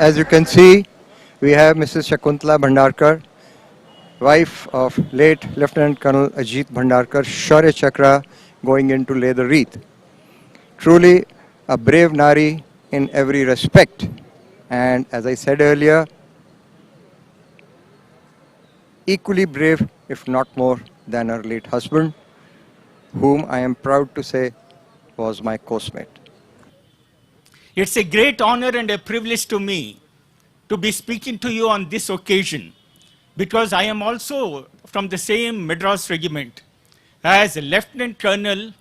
as you can see, we have Mrs. Shakuntala Bhandarkar, wife of late Lieutenant Colonel Ajit Bhandarkar, Shaurya Chakra, going in to lay the wreath. Truly a brave Nari in every respect. And as I said earlier, equally brave, if not more, than her late husband, whom I am proud to say was my coursemate. It's a great honor and a privilege to me to be speaking to you on this occasion, because I am also from the same Madras regiment as Lieutenant Colonel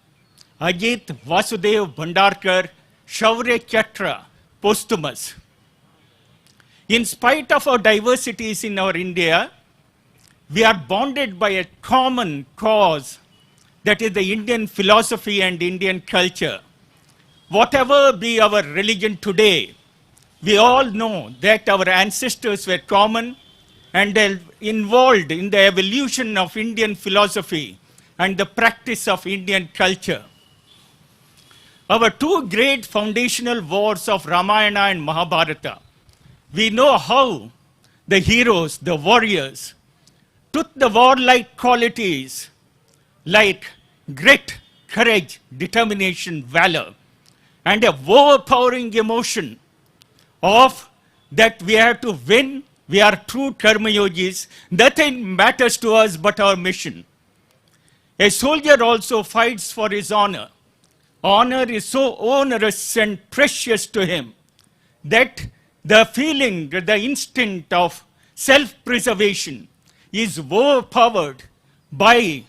Ajit Vasudev Bhandarkar, Shaurya Chakra, posthumous. In spite of our diversities in our India, we are bonded by a common cause, that is the Indian philosophy and Indian culture. Whatever be our religion today, we all know that our ancestors were common and involved in the evolution of Indian philosophy and the practice of Indian culture. Our two great foundational wars of Ramayana and Mahabharata, we know how the heroes, the warriors, took the warlike qualities like grit, courage, determination, valor, and a overpowering emotion of that we have to win, we are true Karmayogis, nothing matters to us but our mission. A soldier also fights for his honor. Honor is so onerous and precious to him that the feeling, the instinct of self-preservation is overpowered by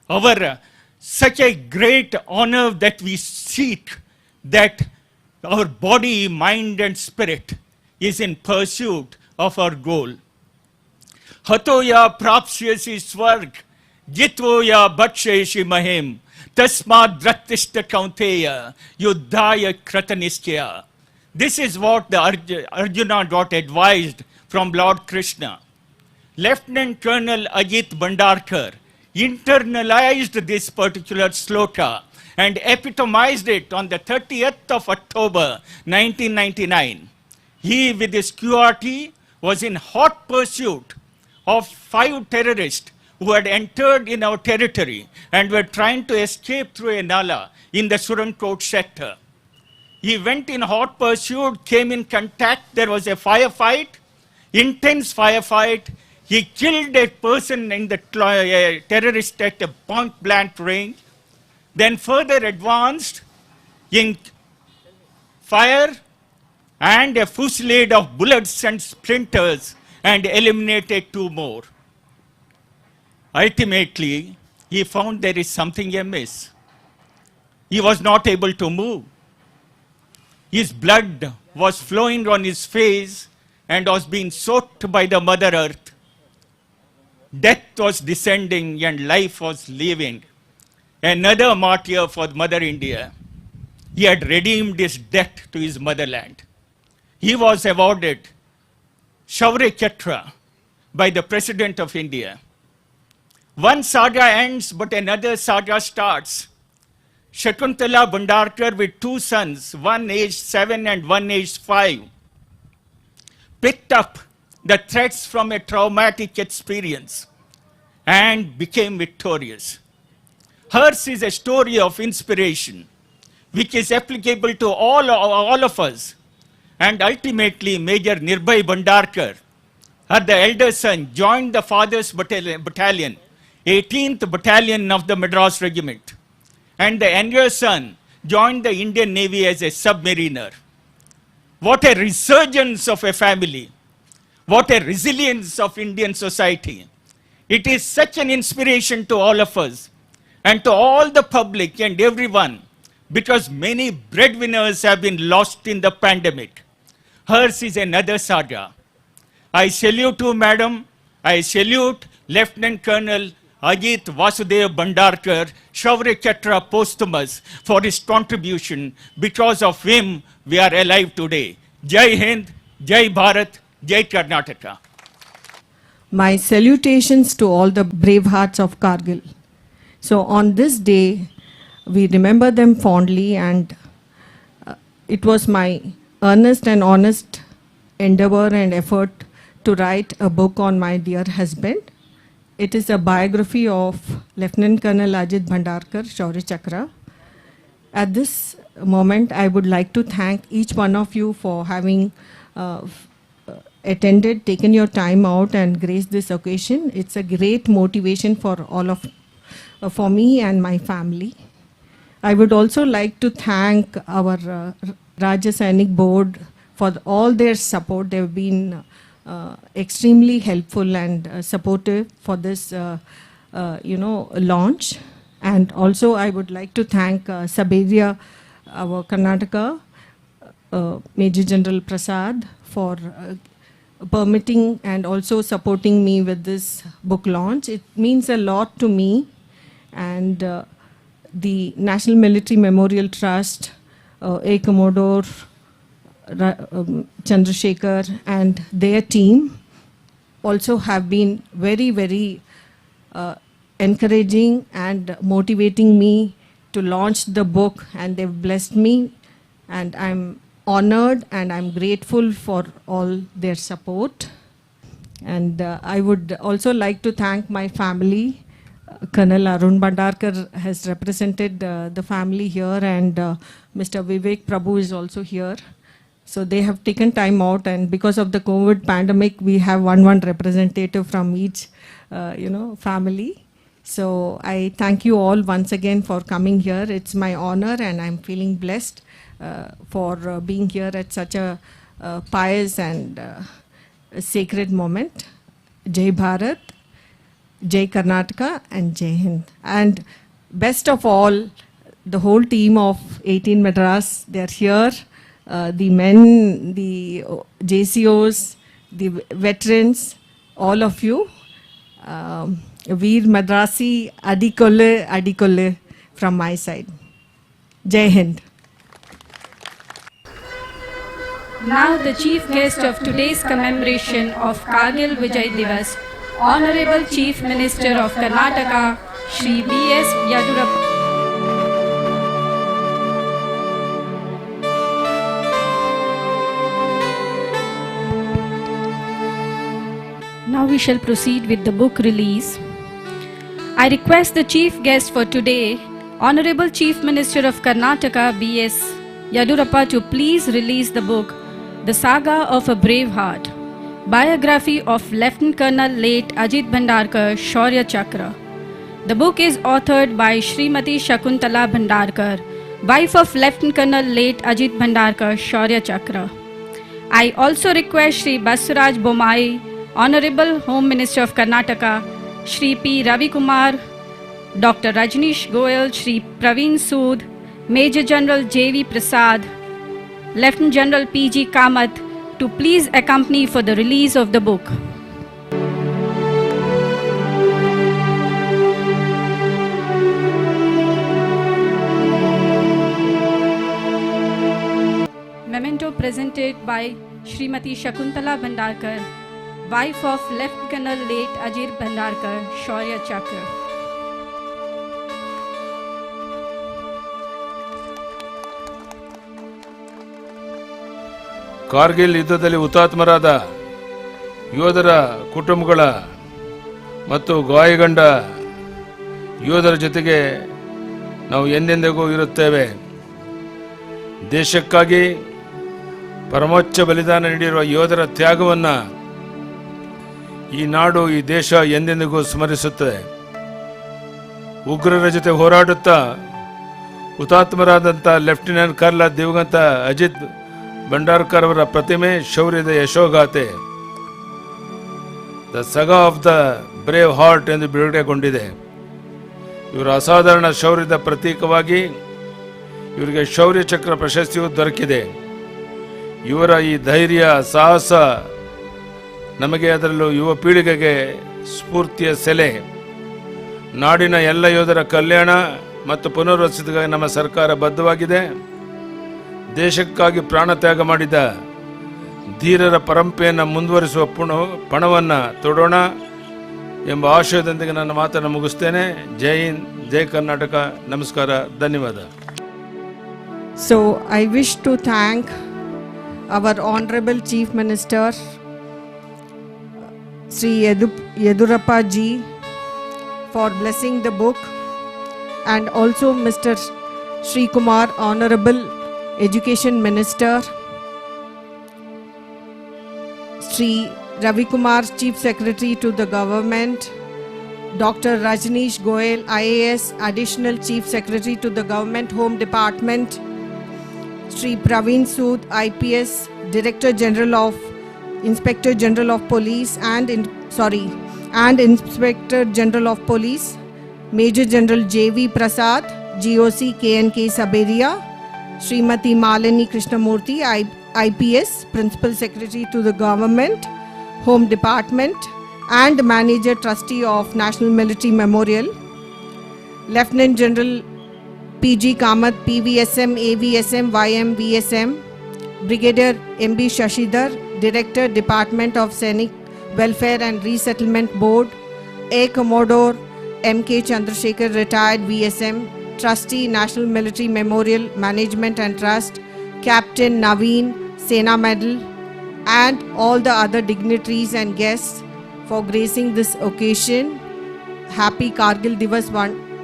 our such a great honor that we seek, that our body, mind and spirit is in pursuit of our goal. Hatoya prapsyasi swarg, jitvoya bhaksheshi mahim, tasmad drattishta kaunteya, yuddhaya krataniskya. This is what the Arjuna got advised from Lord Krishna. Lieutenant Colonel Ajit Bhandarkar internalized this particular sloka and epitomized it on the 30th of October 1999. He, with his QRT, was in hot pursuit of 5 terrorists who had entered in our territory and were trying to escape through a nala in the Surankot sector. He went in hot pursuit, came in contact, there was a firefight, intense firefight. He killed a person in the terrorist at a point-blank range, then further advanced in fire and a fusillade of bullets and splinters and eliminated 2 more. Ultimately, he found there is something amiss. He was not able to move. His blood was flowing on his face and was being soaked by the Mother Earth. Death was descending and life was leaving. Another martyr for Mother India. He had redeemed his debt to his motherland. He was awarded Shaurya Chakra by the President of India. One saga ends, but another saga starts. Shakuntala Bhandarkar, with 2 sons, one aged 7 and one aged 5, picked up the threats from a traumatic experience and became victorious. Hers is a story of inspiration, which is applicable to all of us. And ultimately, Major Nirbhay Bhandarkar, the elder son, joined the father's battalion, 18th Battalion of the Madras Regiment. And the younger son joined the Indian Navy as a submariner. What a resurgence of a family. What a resilience of Indian society. It is such an inspiration to all of us and to all the public and everyone, because many breadwinners have been lost in the pandemic. Hers is another saga. I salute you, madam. I salute Lieutenant Colonel Ajit Vasudev Bhandarkar, Shaurya Chakra posthumous, for his contribution. Because of him, we are alive today. Jai Hind, Jai Bharat, Jai Karnataka. My salutations to all the brave hearts of Kargil. So on this day, we remember them fondly, and it was my earnest and honest endeavor and effort to write a book on my dear husband. It is a biography of Lieutenant Colonel Ajit Bhandarkar, Shaurya Chakra. At this moment, I would like to thank each one of you for having attended, taken your time out and graced this occasion. It's a great motivation for for me and my family. I would also like to thank our Rajya Sainik board for all their support. They've been extremely helpful and supportive for this, launch. And also, I would like to thank Saberia, our Karnataka, Major General Prasad, for permitting and also supporting me with this book launch. It means a lot to me, and the National Military Memorial Trust, A. Commodore Chandrasekhar and their team also have been very, very encouraging and motivating me to launch the book, and they've blessed me, and I'm honored and I'm grateful for all their support. And I would also like to thank my family. Colonel Arun Bhandarkar has represented the family here, and Mr. Vivek Prabhu is also here. So they have taken time out, and because of the COVID pandemic, we have one representative from each, family. So I thank you all once again for coming here. It's my honor, and I'm feeling blessed for being here at such a pious and sacred moment. Jai Bharat, Jai Karnataka, and Jai Hind. And best of all, the whole team of 18 Madras, they're here. The men, the JCOs, the veterans, all of you. Veer Madrasi, Adikolle from my side. Jai Hind. Now the chief guest of today's commemoration of Kargil Vijay Divas, Honorable Chief Minister of Karnataka, Shri B.S. Yadurappa. Now we shall proceed with the book release. I request the chief guest for today, Honorable Chief Minister of Karnataka, B.S. Yadurappa, to please release the book, The Saga of a Brave Heart, biography of Lieutenant Colonel late Ajit Bhandarkar, Shaurya Chakra. The book is authored by Srimati Shakuntala Bhandarkar, wife of Lieutenant Colonel late Ajit Bhandarkar, Shaurya Chakra. I also request Shri Baswaraj Bommai, Honorable Home Minister of Karnataka, Shri P. Ravi Kumar, Dr. Rajneesh Goyal, Shri Praveen Sood, Major General J.V. Prasad, Lieutenant General P.G. Kamath to please accompany for the release of the book. Memento presented by Srimati Shakuntala Bhandarkar, wife of Lieutenant Colonel late Ajit Bhandarkar, Shaurya Chakra. Kargil ಯುದ್ಧದಲ್ಲಿ ಹುತಾತ್ಮರಾದ ಯೋಧರ ಕುಟುಂಬಗಳ ಮತ್ತು ಗಾಯಗೊಂಡ ಯೋಧರ ಜೊತೆಗೆ ನಾವು ಎಂದೆಂದಿಗೂ ಇರುತ್ತೇವೆ. ದೇಶಕ್ಕಾಗಿ ಪರಮೋಚ್ಚ ಬಲಿದಾನ ನೀಡಿರುವ ಯೋಧರ ತ್ಯಾಗವನ್ನು ಈ ನಾಡು, ಈ ದೇಶ ಎಂದೆಂದಿಗೂ ಸ್ಮರಿಸುತ್ತದೆ. ಉಗ್ರರ ಜೊತೆ ಹೋರಾಡುತ್ತಾ ಹುತಾತ್ಮರಾದಂಥ ಲೆಫ್ಟಿನೆಂಟ್ ಕರ್ನಲ್ ದಿವಂಗತ ಅಜಿತ್ ಭಂಡಾರ್ಕರ್ ಅವರ ಪ್ರತಿಮೆ ಶೌರ್ಯದ ಯಶೋಗಾಥೆ the saga of the brave heart ಎಂದು ಬಿಡುಗಡೆಗೊಂಡಿದೆ. ಇವರ ಅಸಾಧಾರಣ ಶೌರ್ಯದ ಪ್ರತೀಕವಾಗಿ ಇವರಿಗೆ ಶೌರ್ಯ ಚಕ್ರ ಪ್ರಶಸ್ತಿಯು ದೊರಕಿದೆ. ಇವರ ಈ ಧೈರ್ಯ, ಸಾಹಸ ನಮಗೆ, ಅದರಲ್ಲೂ ಯುವ ಪೀಳಿಗೆಗೆ ಸ್ಫೂರ್ತಿಯ ಸೆಲೆ. ನಾಡಿನ ಎಲ್ಲ ಯೋಧರ ಕಲ್ಯಾಣ ಮತ್ತು ಪುನರ್ವಸತಿಗಾಗಿ ನಮ್ಮ ಸರ್ಕಾರ ಬದ್ಧವಾಗಿದೆ. ದೇಶಕ್ಕಾಗಿ ಪ್ರಾಣ ತ್ಯಾಗ ಮಾಡಿದ ಧೀರರ ಪರಂಪರೆಯನ್ನು ಮುಂದುವರಿಸುವ ಪಣವನ್ನು ತೊಡೋಣ ಎಂಬ ಆಶಯದೊಂದಿಗೆ ನನ್ನ ಮಾತನ್ನು ಮುಗಿಸ್ತೇನೆ. ಜೈ ಹಿಂದ್, ಜೈ ಕರ್ನಾಟಕ. ನಮಸ್ಕಾರ, ಧನ್ಯವಾದ. So I wish to thank our Honorable Chief Minister, Sri Yedurappa ji, for blessing the book, and also Mr. Sri Kumar, Honorable Education Minister, Sri Ravi Kumar, Chief Secretary to the Government, Dr. Rajneesh Goyal, IAS, Additional Chief Secretary to the Government Home Department, Sri Praveen Sood, IPS, Director General of Inspector General of Police and Inspector General of Police, Major General J.V. Prasad, GOC KNK Saberia, Srimati Malini Krishnamurthy, IPS, Principal Secretary to the Government Home Department and Manager Trustee of National Military Memorial, Lieutenant General PG Kamath, PVSM, AVSM, YM, VSM, Brigadier MB Shashidhar, Director, Department of Scenic Welfare and Resettlement Board, A. Commodore M.K. Chandrasekhar, retired VSM, Trustee, National Military Memorial Management and Trust, Captain Naveen, Sena Medal, and all the other dignitaries and guests for gracing this occasion. Happy Kargil Divas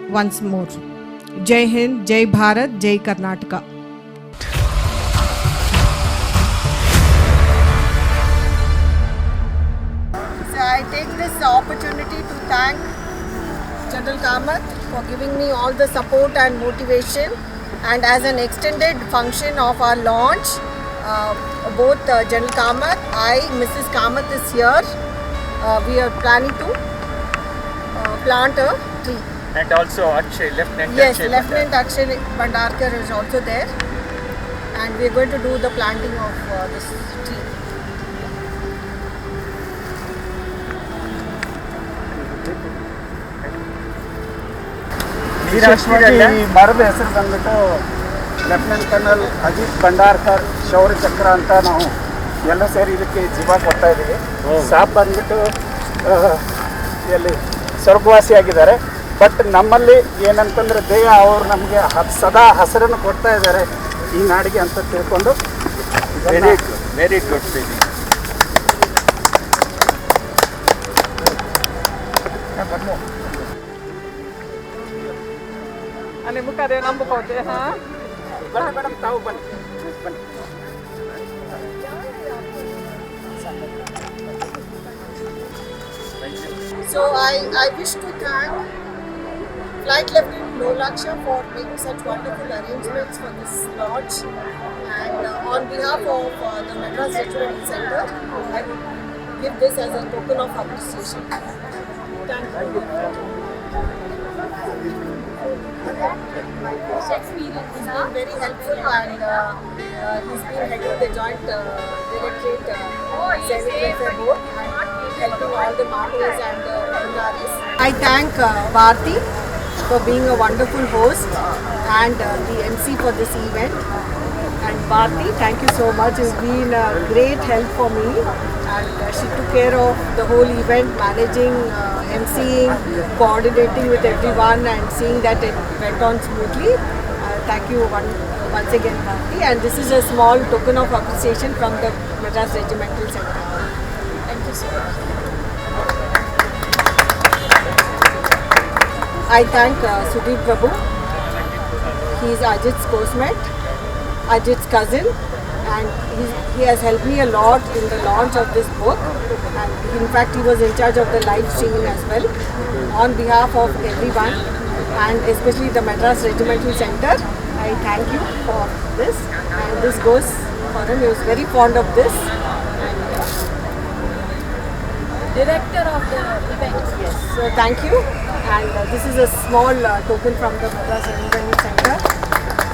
once more. Jai Hind, Jai Bharat, Jai Karnataka. So I take this opportunity to thank General Kamath for giving me all the support and motivation, and as an extended function of our launch, both General Kamath, Mrs. Kamath is here. We are planning to plant a tree. And also Akshay, Lieutenant Yes, Akshay Lieutenant Akshay Bhandarkar is also there, and we are going to do the planting of this tree. ವಿಶೇಷವಾಗಿ ಈ ಮರದ ಹೆಸರು ಬಂದ್ಬಿಟ್ಟು lieutenant colonel Ajit Bhandarkar ಶೌರ್ಯ ಚಕ್ರ ಅಂತ ನಾವು ಎಲ್ಲ ಸೇರಿ ಇದಕ್ಕೆ ಜೀವ ಕೊಡ್ತಾ ಇದ್ದೀವಿ. ಸಾಬ್ ಬಂದ್ಬಿಟ್ಟು ಎಲ್ಲಿ ಸ್ವರ್ಗವಾಸಿಯಾಗಿದ್ದಾರೆ. ಬಟ್ ನಮ್ಮಲ್ಲಿ ಏನಂತಂದರೆ ದೇಹ ಅವರು ನಮಗೆ ಸದಾ ಹಸಿರನ್ನು ಕೊಡ್ತಾ ಇದ್ದಾರೆ ಈ ನಾಡಿಗೆ ಅಂತ ತಿಳ್ಕೊಂಡು ವೆರಿ ಗುಡ್ ಫೀಲಿಂಗ್. ಅಲ್ಲಿ ಮುಖಾರೆ ನಂಬಕೋತೆ ಮೇಡಮ್ ತಾವು ಬನ್ನಿ. So I wish to thank Flight Lieutenant Nolaksha for making such wonderful arrangements for this launch, and on behalf of the Madras Regimental Center, I would give this as a token of appreciation. Thank you. He's been very helpful, and he's been heading the Joint Directorate Scenic Welfare Board and helping all the martyrs and Bengalis. I thank Bharti for being a wonderful host and the MC for this event. And Bharti, thank you so much. It's been a great help for me, and she took care of the whole event, managing, MCing, coordinating with everyone and seeing that it went on smoothly. Thank you once again, Bharti. And this is a small token of appreciation from the Madras Regimental Center. Thank you so much. I thank Sudhir Prabhu. He is Ajit's coursemate, Ajit's cousin, and he has helped me a lot in the launch of this book. And in fact, he was in charge of the live streaming as well. On behalf of everyone, and especially the Madras Regimental Center, I thank you for this. And this goes for him. He was very fond of this. Director of the event. Yes. So thank you. And this is a small token from the Madras Regimental Center.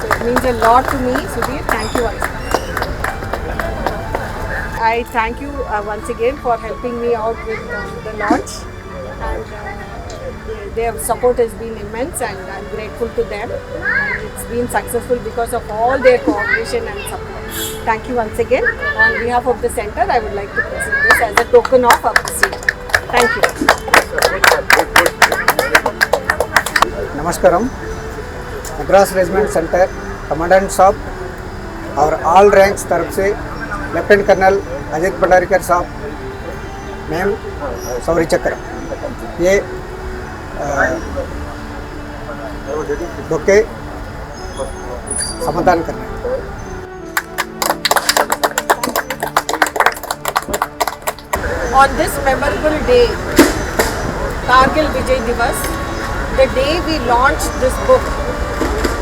So it means a lot to me, Sudhir. Thank you once again. I thank you once again for helping me out with the launch. And their support has been immense, and I'm grateful to them. And it's been successful because of all their cooperation and support. Thank you once again. On behalf of the center, I would like to present this as a token of appreciation. Thank you. नमस्कारम Madras regiment centre commandant साहब और all ranks तरफ से lieutenant colonel Ajit Bhandarkar साहब, ma'am शौर्य चक्र, ये bouquet समाधान कर रहे हैं। On this memorable day, Kargil Vijay Divas, the day we launched this book,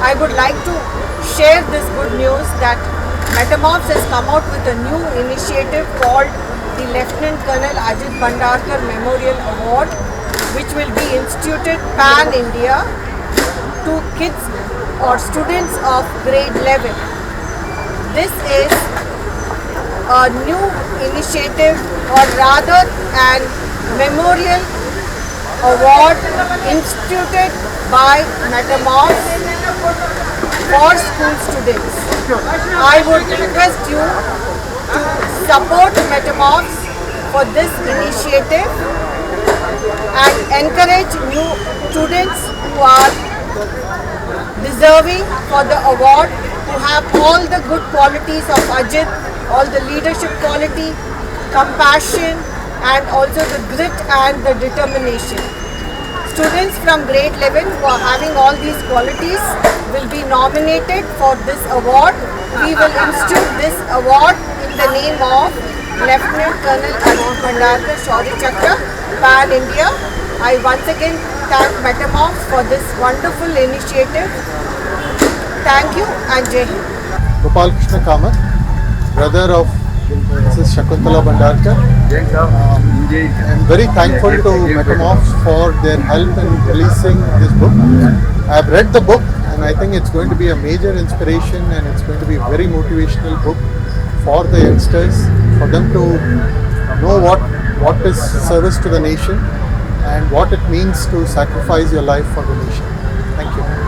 I would like to share this good news that Metamorphs has come out with a new initiative called the Lieutenant Colonel Ajit Bhandarkar Memorial Award, which will be instituted pan-India to kids or students of grade 11. This is a new initiative, or rather an memorial award instituted by Metamorphs for school students. I would request you to support Metamorphs for this initiative and encourage new students who are deserving for the award, who have all the good qualities of Ajit, all the leadership quality, compassion, and also the grit and the determination. Students from grade 11 who are having all these qualities will be nominated for this award. We will institute this award in the name of Lieutenant Colonel Ajit Bhandarkar Shaurya Chakra, Pan India. I once again thank Metamorphs for this wonderful initiative. Thank you and Jai Hind. Gopal Krishna Kamath, brother of Mrs. Shakuntala Bhandarkar. I'm very thankful to Metamorphs for their help in releasing this book. I've read the book and I think it's going to be a major inspiration, and it's going to be a very motivational book for the youngsters, for them to know what is service to the nation and what it means to sacrifice your life for the nation. Thank you.